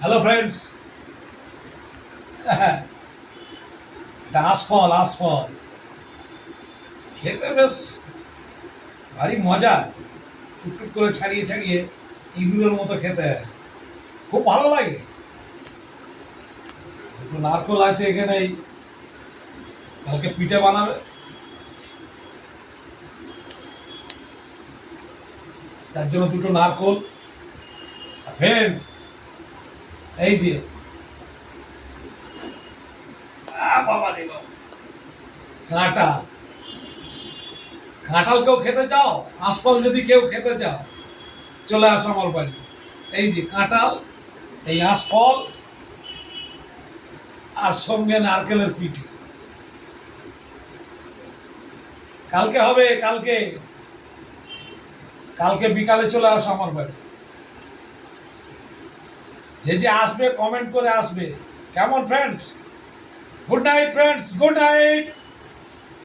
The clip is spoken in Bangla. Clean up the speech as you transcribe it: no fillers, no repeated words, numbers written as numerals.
হ্যালো ফ্রেন্ডস, এটা আশফল আশফল খেতে বেশ ভারী মজা। টুকটুক করে ছাড়িয়ে ছাড়িয়ে ইঁদুরের মতো খেতে খুব ভালো লাগে। একটু নারকোল আছে এখানেই, কালকে পিঠে বানাবে, তার জন্য দুটো নারকোল। ফ্রেন্ডস, এই যে বাবা রে বাবা, কাঁঠাল। কাঁঠাল কেউ খেতে চাও? আশফল যদি কেউ খেতে চাও, চলে আসো আমার বাড়ি। এই যে কাঁঠাল, এই আশফল, আর সঙ্গে নারকেলের পিঠে। কালকে হবে, কালকে কালকে বিকালে চলে আসো আমার বাড়ি। যে যে আসবে কমেন্ট করে আসবে। কেমন friends? Good night friends, good night.